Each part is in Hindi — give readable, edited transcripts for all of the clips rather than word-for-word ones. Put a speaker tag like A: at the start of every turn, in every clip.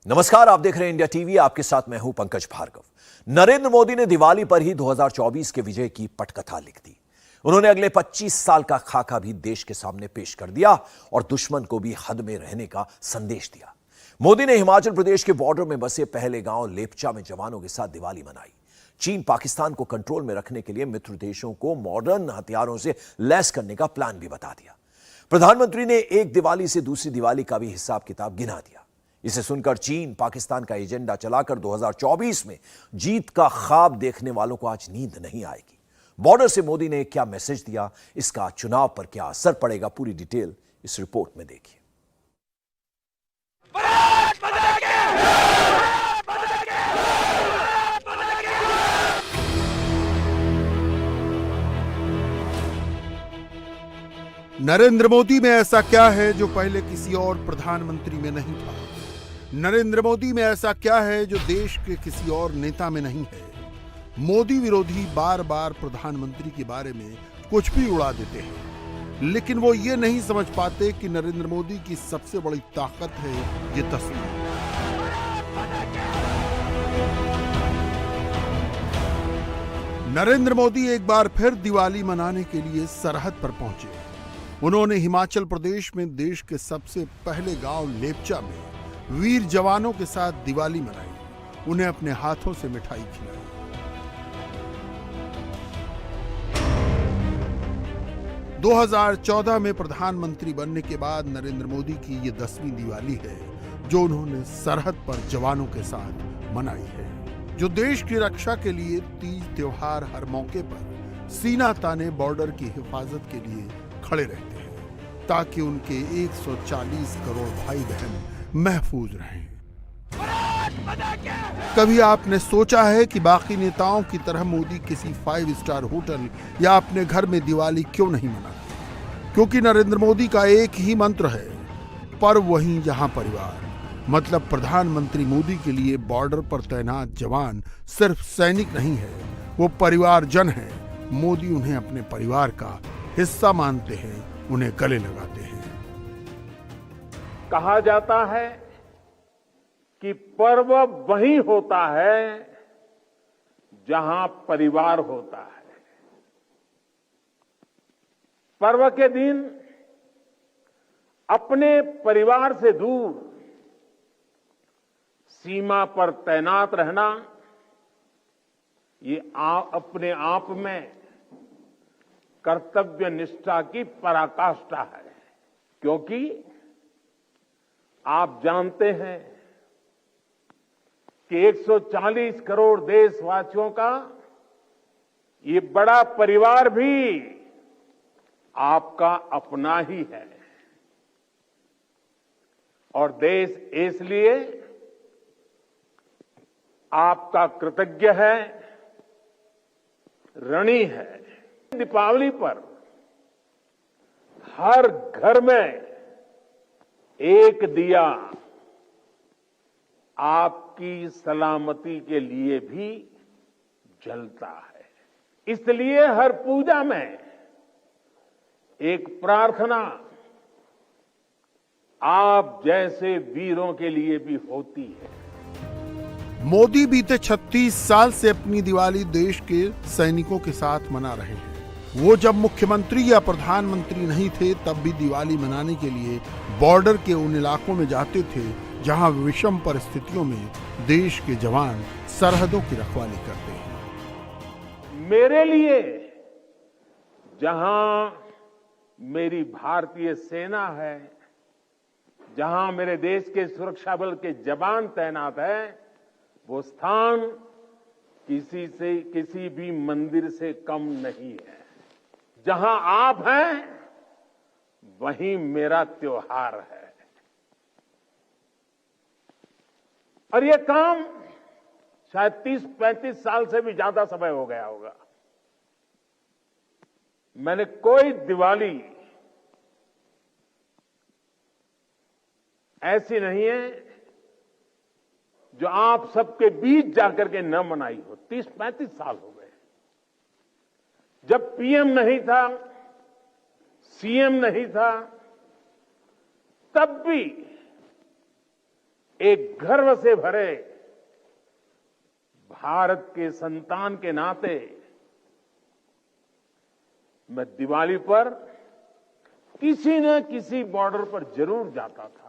A: नमस्कार, आप देख रहे हैं इंडिया टीवी। आपके साथ मैं हूं पंकज भार्गव। नरेंद्र मोदी ने दिवाली पर ही 2024 के विजय की पटकथा लिख दी। उन्होंने अगले 25 साल का खाका भी देश के सामने पेश कर दिया और दुश्मन को भी हद में रहने का संदेश दिया। मोदी ने हिमाचल प्रदेश के बॉर्डर में बसे पहले गांव लेपचा में जवानों के साथ दिवाली मनाई। चीन पाकिस्तान को कंट्रोल में रखने के लिए मित्र देशों को मॉडर्न हथियारों से लैस करने का प्लान भी बता दिया। प्रधानमंत्री ने एक दिवाली से दूसरी दिवाली का भी हिसाब किताब गिना दिया। इसे सुनकर चीन पाकिस्तान का एजेंडा चलाकर 2024 में जीत का ख्वाब देखने वालों को आज नींद नहीं आएगी। बॉर्डर से मोदी ने क्या मैसेज दिया, इसका चुनाव पर क्या असर पड़ेगा, पूरी डिटेल इस रिपोर्ट में देखिए।
B: नरेंद्र मोदी में ऐसा क्या है जो पहले किसी और प्रधानमंत्री में नहीं था? नरेंद्र मोदी में ऐसा क्या है जो देश के किसी और नेता में नहीं है? मोदी विरोधी बार बार प्रधानमंत्री के बारे में कुछ भी उड़ा देते हैं, लेकिन वो ये नहीं समझ पाते कि नरेंद्र मोदी की सबसे बड़ी ताकत है ये तस्वीर। नरेंद्र मोदी एक बार फिर दिवाली मनाने के लिए सरहद पर पहुंचे। उन्होंने हिमाचल प्रदेश में देश के सबसे पहले गांव लेपचा में वीर जवानों के साथ दिवाली मनाई। उन्हें अपने हाथों से मिठाई खिलाई। – 2014 में प्रधानमंत्री बनने के बाद नरेंद्र मोदी की ये 10वीं दिवाली है जो उन्होंने सरहद पर जवानों के साथ मनाई है, जो देश की रक्षा के लिए तीज त्योहार हर मौके पर सीना ताने बॉर्डर की हिफाजत के लिए खड़े रहते हैं ताकि उनके 140 करोड़ भाई बहन महफूज रहें। कभी आपने सोचा है कि बाकी नेताओं की तरह मोदी किसी 5 स्टार होटल या अपने घर में दिवाली क्यों नहीं मनाते? क्योंकि नरेंद्र मोदी का एक ही मंत्र है, पर वहीं जहां परिवार। मतलब प्रधानमंत्री मोदी के लिए बॉर्डर पर तैनात जवान सिर्फ सैनिक नहीं है, वो परिवारजन है। मोदी उन्हें अपने परिवार का हिस्सा मानते हैं, उन्हें गले लगाते हैं।
C: कहा जाता है कि पर्व वही होता है जहां परिवार होता है। पर्व के दिन अपने परिवार से दूर सीमा पर तैनात रहना, ये अपने आप में कर्तव्य निष्ठा की पराकाष्ठा है। क्योंकि आप जानते हैं कि 140 करोड़ देशवासियों का ये बड़ा परिवार भी आपका अपना ही है और देश इसलिए आपका कृतज्ञ है, ऋणी है। दीपावली पर हर घर में एक दिया आपकी सलामती के लिए भी जलता है। इसलिए हर पूजा में एक प्रार्थना आप जैसे वीरों के लिए भी होती है।
B: मोदी बीते 36 साल से अपनी दिवाली देश के सैनिकों के साथ मना रहे हैं। वो जब मुख्यमंत्री या प्रधानमंत्री नहीं थे तब भी दिवाली मनाने के लिए बॉर्डर के उन इलाकों में जाते थे जहां विषम परिस्थितियों में देश के जवान सरहदों की रखवाली करते हैं।
C: मेरे लिए जहां मेरी भारतीय सेना है, जहां मेरे देश के सुरक्षा बल के जवान तैनात हैं, वो स्थान किसी भी मंदिर से कम नहीं है। जहां आप हैं वहीं मेरा त्योहार है। और ये काम शायद 30-35 साल से भी ज्यादा समय हो गया होगा। मैंने कोई दिवाली ऐसी नहीं है जो आप सबके बीच जाकर के न मनाई हो। 30-35 साल हो गए। जब पीएम नहीं था, सीएम नहीं था, तब भी एक गर्व से भरे भारत के संतान के नाते मैं दिवाली पर किसी न किसी बॉर्डर पर जरूर जाता था।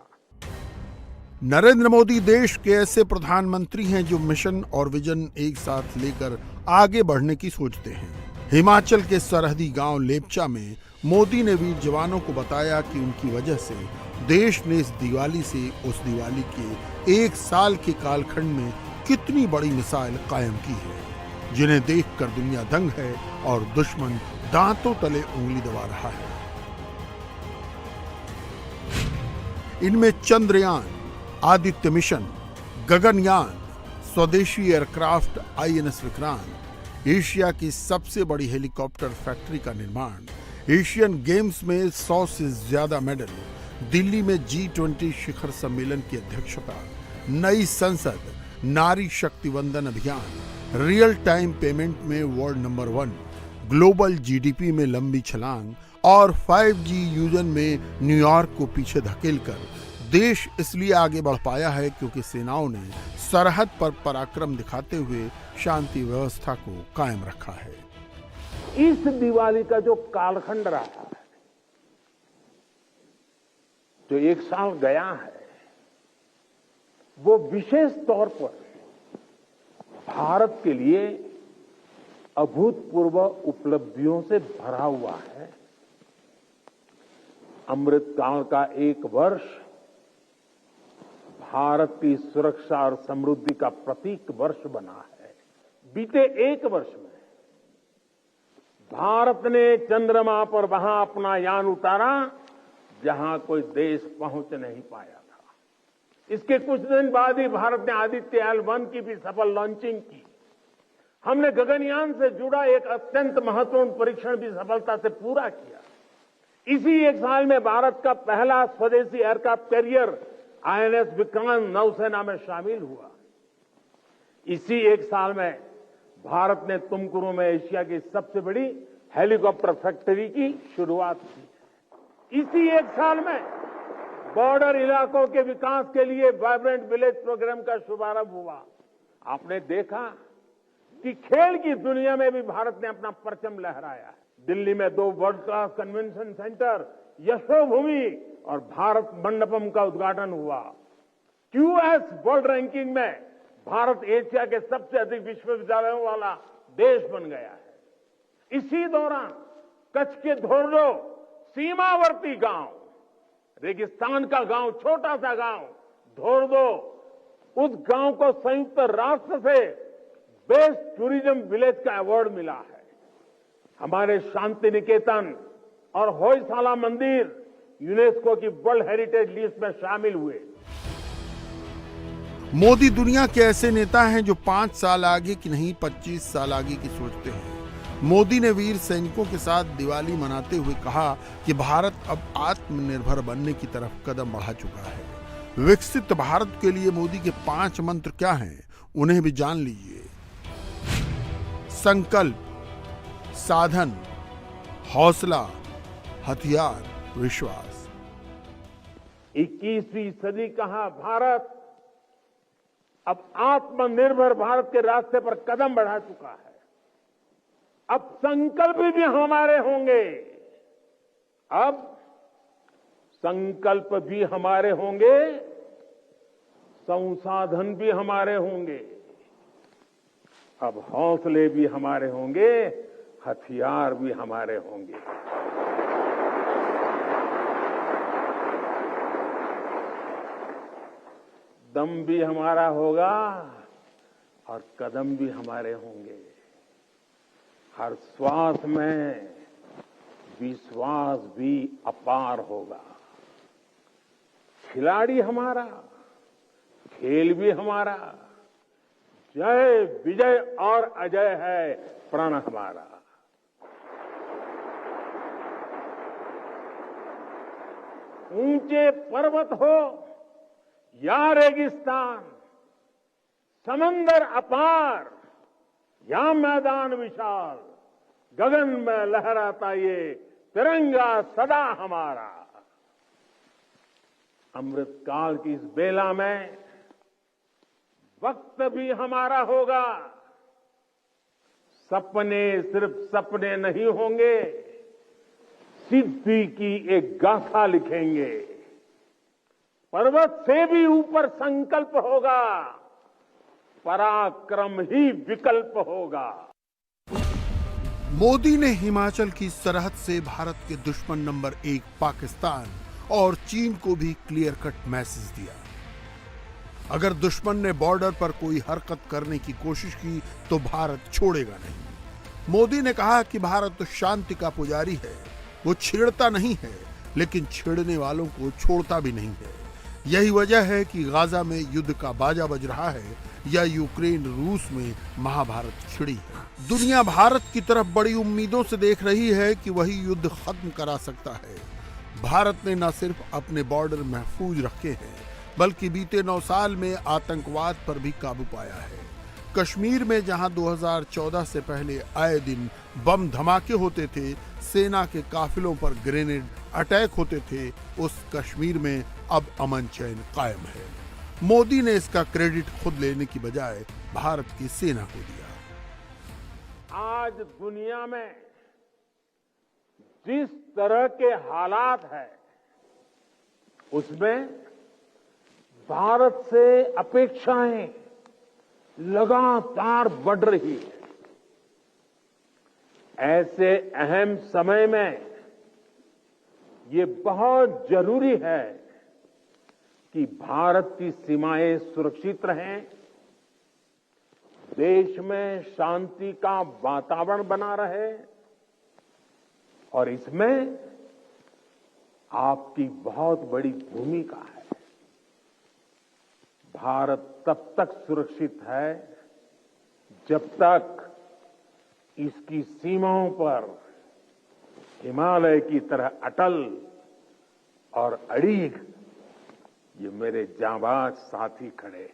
B: नरेंद्र मोदी देश के ऐसे प्रधानमंत्री हैं जो मिशन और विजन एक साथ लेकर आगे बढ़ने की सोचते हैं। हिमाचल के सरहदी गांव लेपचा में मोदी ने वीर जवानों को बताया कि उनकी वजह से देश ने इस दिवाली से उस दिवाली के एक साल के कालखंड में कितनी बड़ी मिसाल कायम की है, जिन्हें देखकर दुनिया दंग है और दुश्मन दांतों तले उंगली दबा रहा है। इनमें चंद्रयान, आदित्य मिशन, गगनयान, स्वदेशी एयरक्राफ्ट INS विक्रांत, एशिया की सबसे बड़ी हेलीकॉप्टर फैक्ट्री का निर्माण, एशियन गेम्स में 100 से ज्यादा मेडल, दिल्ली में G20 शिखर सम्मेलन की अध्यक्षता, नई संसद, नारी शक्ति वंदन अभियान, रियल टाइम पेमेंट में वर्ल्ड नंबर 1, ग्लोबल GDP में लंबी छलांग और 5G यूजन में न्यूयॉर्क को पीछे धकेलकर देश इसलिए आगे बढ़ पाया है क्योंकि सेनाओं ने सरहद पर पराक्रम दिखाते हुए शांति व्यवस्था को कायम रखा है।
C: इस दिवाली का जो कालखंड रहा है, जो एक साल गया है, वो विशेष तौर पर भारत के लिए अभूतपूर्व उपलब्धियों से भरा हुआ है। अमृतकाल का एक वर्ष भारत की सुरक्षा और समृद्धि का प्रतीक वर्ष बना है। बीते एक वर्ष में भारत ने चंद्रमा पर वहां अपना यान उतारा जहां कोई देश पहुंच नहीं पाया था। इसके कुछ दिन बाद ही भारत ने आदित्य L1 की भी सफल लॉन्चिंग की। हमने गगनयान से जुड़ा एक अत्यंत महत्वपूर्ण परीक्षण भी सफलता से पूरा किया। इसी एक साल में भारत का पहला स्वदेशी एयरक्राफ्ट कैरियर INS विक्रांत नौसेना में शामिल हुआ। इसी एक साल में भारत ने तुमकुरू में एशिया की सबसे बड़ी हेलीकॉप्टर फैक्ट्री की शुरुआत की। इसी एक साल में बॉर्डर इलाकों के विकास के लिए वाइब्रेंट विलेज प्रोग्राम का शुभारंभ हुआ। आपने देखा कि खेल की दुनिया में भी भारत ने अपना परचम लहराया है। दिल्ली में 2 world class convention centre, Yashobhoomi और भारत मंडपम का उद्घाटन हुआ। QS वर्ल्ड रैंकिंग में भारत एशिया के सबसे अधिक विश्वविद्यालयों वाला देश बन गया है। इसी दौरान कच्छ के धोर्डो सीमावर्ती गांव, रेगिस्तान का गांव, छोटा सा गांव धोर्डो, उस गांव को संयुक्त राष्ट्र से बेस्ट टूरिज्म विलेज का अवार्ड मिला है। हमारे शांति निकेतन और होयसाला मंदिर यूनेस्को की वर्ल्ड हेरिटेज लिस्ट में शामिल हुए।
B: मोदी दुनिया के ऐसे नेता हैं जो 5 साल आगे की नहीं 25 साल आगे की सोचते हैं। मोदी ने वीर सैनिकों के साथ दिवाली मनाते हुए कहा कि भारत अब आत्मनिर्भर बनने की तरफ कदम बढ़ा चुका है। विकसित भारत के लिए मोदी के 5 मंत्र क्या हैं, उन्हें भी जान लीजिए। संकल्प, साधन, हौसला, हथियार, विश्वास।
C: 21वीं सदी का भारत अब आत्मनिर्भर भारत के रास्ते पर कदम बढ़ा चुका है। अब संकल्प भी हमारे होंगे, अब संकल्प भी हमारे होंगे, संसाधन भी हमारे होंगे, अब हौसले भी हमारे होंगे, हथियार भी हमारे होंगे। दम भी हमारा होगा और कदम भी हमारे होंगे। हर श्वास में विश्वास भी अपार होगा। खिलाड़ी हमारा, खेल भी हमारा, जय विजय और अजय है प्रण हमारा। ऊंचे पर्वत हो या रेगिस्तान, समंदर अपार या मैदान विशाल, गगन में लहराता ये तिरंगा सदा हमारा। अमृतकाल की इस बेला में वक्त भी हमारा होगा। सपने सिर्फ सपने नहीं होंगे, सिद्धि की एक गाथा लिखेंगे। पर्वत से भी ऊपर संकल्प होगा, पराक्रम ही विकल्प होगा।
B: मोदी ने हिमाचल की सरहद से भारत के दुश्मन नंबर 1 पाकिस्तान और चीन को भी क्लियर कट मैसेज दिया। अगर दुश्मन ने बॉर्डर पर कोई हरकत करने की कोशिश की तो भारत छोड़ेगा नहीं। मोदी ने कहा कि भारत तो शांति का पुजारी है, वो छेड़ता नहीं है लेकिन छेड़ने वालों को छोड़ता भी नहीं है। यही वजह है कि गाजा में युद्ध का बाजा बज रहा है या यूक्रेन रूस में महाभारत छिड़ी है। दुनिया भारत की तरफ बड़ी उम्मीदों से देख रही है कि वही युद्ध खत्म करा सकता है। भारत ने न सिर्फ अपने बॉर्डर महफूज रखे हैं बल्कि बीते 9 साल में आतंकवाद पर भी काबू पाया है। कश्मीर में जहां 2014 से पहले आए दिन बम धमाके होते थे, सेना के काफिलों पर ग्रेनेड अटैक होते थे, उस कश्मीर में अब अमन चैन कायम है। मोदी ने इसका क्रेडिट खुद लेने की बजाय भारत की सेना को दिया।
C: आज दुनिया में जिस तरह के हालात है उसमें भारत से अपेक्षाएं लगातार बढ़ रही है। ऐसे अहम समय में ये बहुत जरूरी है कि भारत की सीमाएं सुरक्षित रहें, देश में शांति का वातावरण बना रहे और इसमें आपकी बहुत बड़ी भूमिका है। भारत तब तक सुरक्षित है जब तक इसकी सीमाओं पर हिमालय की तरह अटल और अड़ीग ये मेरे जांबाज साथी खड़े हैं।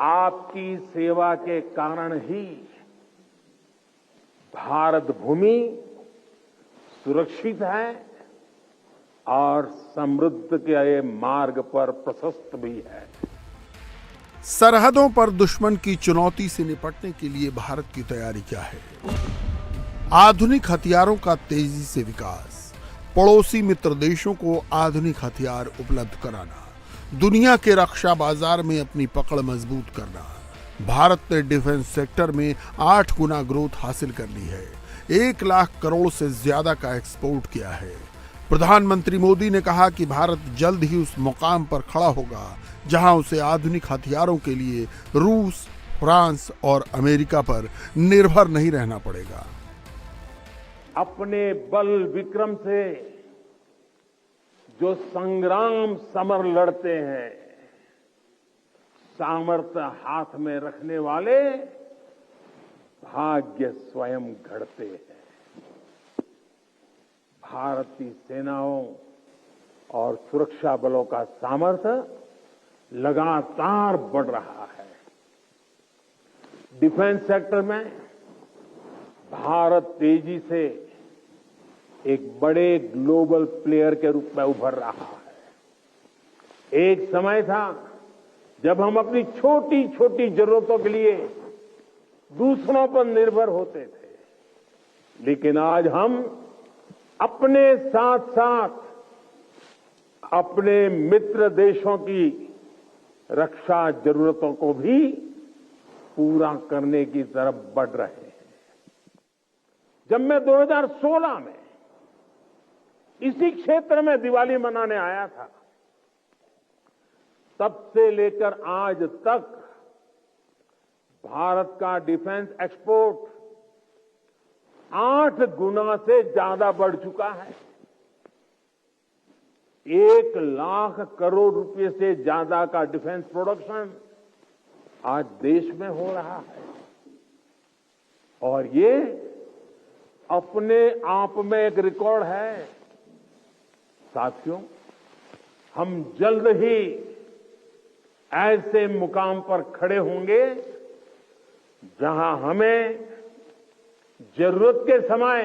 C: आपकी सेवा के कारण ही भारत भूमि सुरक्षित है और समृद्ध के मार्ग पर प्रशस्त भी है।
B: सरहदों पर दुश्मन की चुनौती से निपटने के लिए भारत की तैयारी क्या है? आधुनिक हथियारों का तेजी से विकास, पड़ोसी मित्र देशों को आधुनिक हथियार उपलब्ध कराना, दुनिया के रक्षा बाजार में अपनी पकड़ मजबूत करना। भारत ने डिफेंस सेक्टर में 8 गुना ग्रोथ हासिल कर ली है। 1 लाख करोड़ से ज्यादा का एक्सपोर्ट किया है। प्रधानमंत्री मोदी ने कहा कि भारत जल्द ही उस मुकाम पर खड़ा होगा जहां उसे आधुनिक हथियारों के लिए रूस, फ्रांस और अमेरिका पर निर्भर नहीं रहना पड़ेगा।
C: अपने बल विक्रम से जो संग्राम समर लड़ते हैं, सामर्थ्य हाथ में रखने वाले भाग्य स्वयं घड़ते हैं। भारतीय सेनाओं और सुरक्षा बलों का सामर्थ्य लगातार बढ़ रहा है। डिफेंस सेक्टर में भारत तेजी से एक बड़े ग्लोबल प्लेयर के रूप में उभर रहा है। एक समय था जब हम अपनी छोटी छोटी जरूरतों के लिए दूसरों पर निर्भर होते थे, लेकिन आज हम अपने साथ साथ अपने मित्र देशों की रक्षा जरूरतों को भी पूरा करने की तरफ बढ़ रहे हैं। जब मैं 2016 में इसी क्षेत्र में दिवाली मनाने आया था, तब से लेकर आज तक भारत का डिफेंस एक्सपोर्ट 8 गुना से ज्यादा बढ़ चुका है। 1 लाख करोड़ रुपए से ज्यादा का डिफेंस प्रोडक्शन आज देश में हो रहा है और ये अपने आप में एक रिकॉर्ड है। साथियों, हम जल्द ही ऐसे मुकाम पर खड़े होंगे जहां हमें जरूरत के समय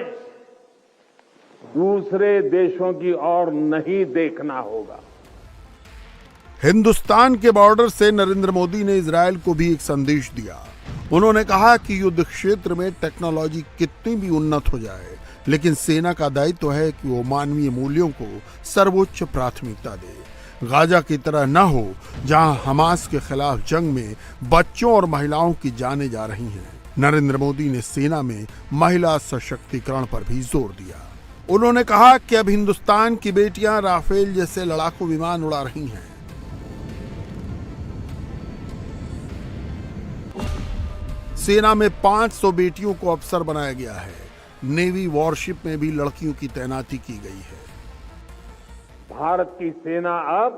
C: दूसरे देशों की ओर नहीं देखना होगा।
B: हिंदुस्तान के बॉर्डर से नरेंद्र मोदी ने इजरायल को भी एक संदेश दिया। उन्होंने कहा कि युद्ध क्षेत्र में टेक्नोलॉजी कितनी भी उन्नत हो जाए, लेकिन सेना का दायित्व है कि वो मानवीय मूल्यों को सर्वोच्च प्राथमिकता दे। गाजा की तरह न हो जहां हमास के खिलाफ जंग में बच्चों और महिलाओं की जानें जा रही हैं। नरेंद्र मोदी ने सेना में महिला सशक्तिकरण पर भी जोर दिया। उन्होंने कहा कि अब हिंदुस्तान की बेटियां राफेल जैसे लड़ाकू विमान उड़ा रही हैं। सेना में 500 बेटियों को अफसर बनाया गया है। नेवी वॉरशिप में भी लड़कियों की तैनाती की गई है।
C: भारत की सेना अब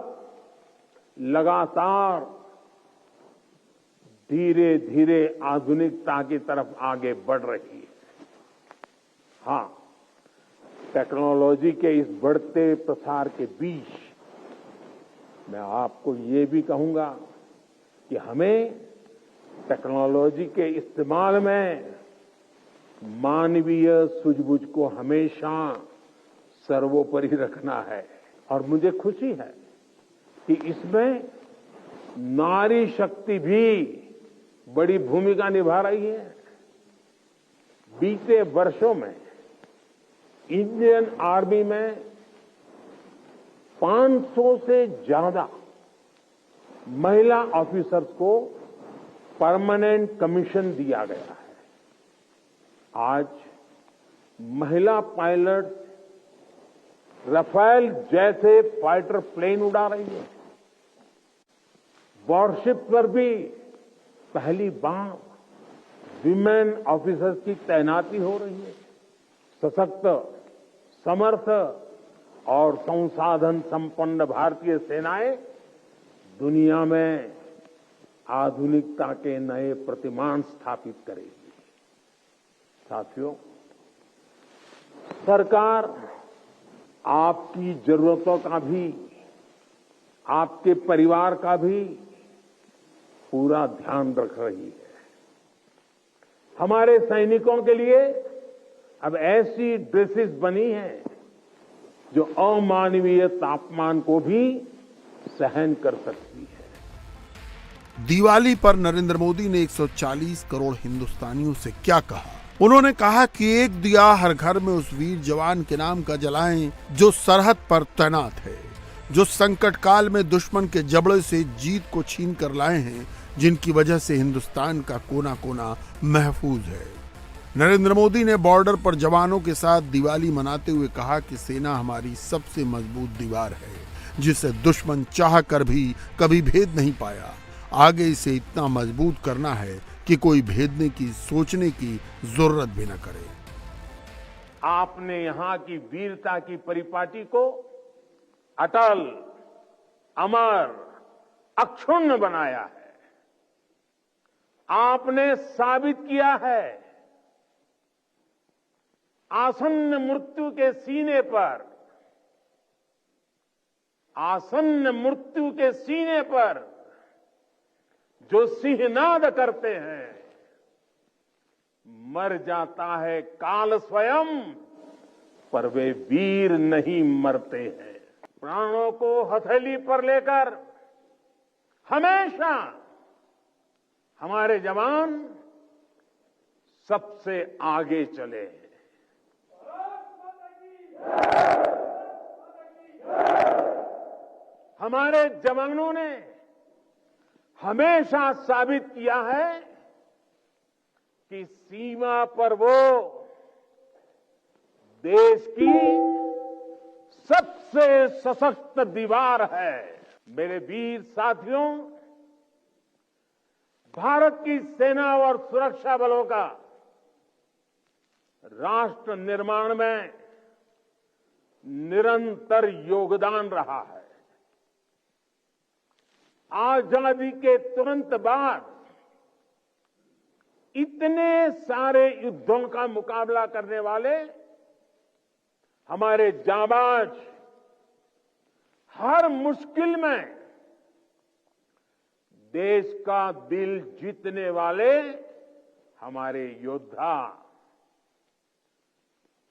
C: लगातार धीरे धीरे आधुनिकता की तरफ आगे बढ़ रही है। हाँ, टेक्नोलॉजी के इस बढ़ते प्रसार के बीच मैं आपको ये भी कहूंगा कि हमें टेक्नोलॉजी के इस्तेमाल में मानवीय सूझबूझ को हमेशा सर्वोपरि रखना है। और मुझे खुशी है कि इसमें नारी शक्ति भी बड़ी भूमिका निभा रही है। बीते वर्षों में इंडियन आर्मी में 500 से ज्यादा महिला ऑफिसर्स को परमानेंट कमीशन दिया गया है। आज महिला पायलट राफेल जैसे फाइटर प्लेन उड़ा रही है। वॉरशिप पर भी पहली बार विमेन ऑफिसर्स की तैनाती हो रही है। सशक्त, समर्थ और संसाधन संपन्न भारतीय सेनाएं दुनिया में आधुनिकता के नए प्रतिमान स्थापित करेगी। साथियों, सरकार आपकी जरूरतों का भी, आपके परिवार का भी पूरा ध्यान रख रही है। हमारे सैनिकों के लिए अब ऐसी ड्रेसेस बनी हैं जो अमानवीय तापमान को भी सहन कर सकती है।
B: दिवाली पर नरेंद्र मोदी ने 140 करोड़ हिंदुस्तानियों से क्या कहा? उन्होंने कहा कि एक दिया हर घर में उस वीर जवान के नाम का जलाएं जो सरहद पर तैनात है, जो संकट काल में दुश्मन के जबड़े से जीत को छीन कर लाए हैं, जिनकी वजह से हिंदुस्तान का कोना कोना महफूज है। नरेंद्र मोदी ने बॉर्डर पर जवानों के साथ दिवाली मनाते हुए कहा कि सेना हमारी सबसे मजबूत दीवार है, जिसे दुश्मन चाह कर भी कभी भेद नहीं पाया। आगे इसे इतना मजबूत करना है कि कोई भेदने की, सोचने की जरूरत भी न करे।
C: आपने यहां की वीरता की परिपाटी को अटल, अमर, अक्षुण्ण बनाया है। आपने साबित किया है आसन्न मृत्यु के सीने पर, आसन्न मृत्यु के सीने पर जो सिंहनाद करते हैं, मर जाता है काल स्वयं, पर वे वीर नहीं मरते हैं। प्राणों को हथेली पर लेकर हमेशा हमारे जवान सबसे आगे चले हैं। हमारे जवानों ने हमेशा साबित किया है कि सीमा पर वो देश की सबसे सशक्त दीवार है। मेरे वीर साथियों, भारत की सेना और सुरक्षा बलों का राष्ट्र निर्माण में निरंतर योगदान रहा है। आजादी के तुरंत बाद इतने सारे युद्धों का मुकाबला करने वाले हमारे जाबाज, हर मुश्किल में देश का दिल जीतने वाले हमारे योद्धा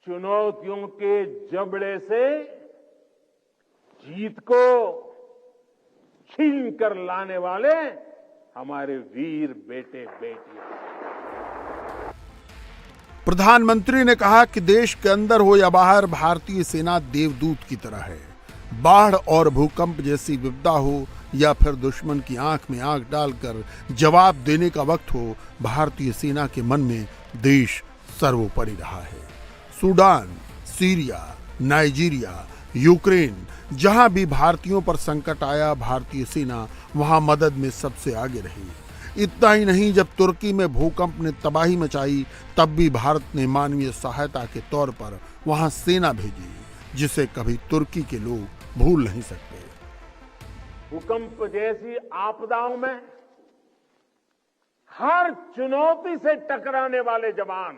C: चुनौतियों के जबड़े से जीत को छीन कर लाने वाले हमारे वीर बेटे बेटियां।
B: प्रधानमंत्री ने कहा कि देश के अंदर हो या बाहर भारतीय सेना देवदूत की तरह है। बाढ़ और भूकंप जैसी विपदा हो या फिर दुश्मन की आंख में आंख डालकर जवाब देने का वक्त हो, भारतीय सेना के मन में देश सर्वोपरि रहा है। सूडान, सीरिया, नाइजीरिया, यूक्रेन, जहां भी भारतीयों पर संकट आया, भारतीय सेना वहां मदद में सबसे आगे रही। इतना ही नहीं, जब तुर्की में भूकंप ने तबाही मचाई, तब भी भारत ने मानवीय सहायता के तौर पर वहां सेना भेजी, जिसे कभी तुर्की के लोग भूल नहीं सकते।
C: भूकंप जैसी आपदाओं में हर चुनौती से टकराने वाले जवान,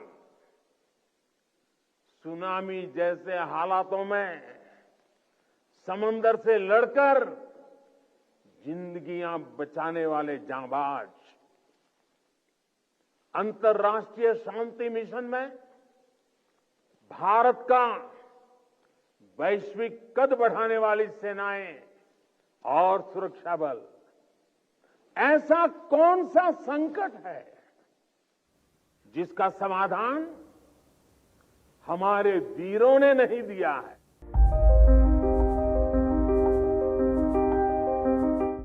C: सुनामी जैसे हालातों में समंदर से लड़कर जिंदगियां बचाने वाले जांबाज, अंतर्राष्ट्रीय शांति मिशन में भारत का वैश्विक कद बढ़ाने वाली सेनाएं और सुरक्षा बल, ऐसा कौन सा संकट है जिसका समाधान हमारे वीरों ने नहीं दिया है?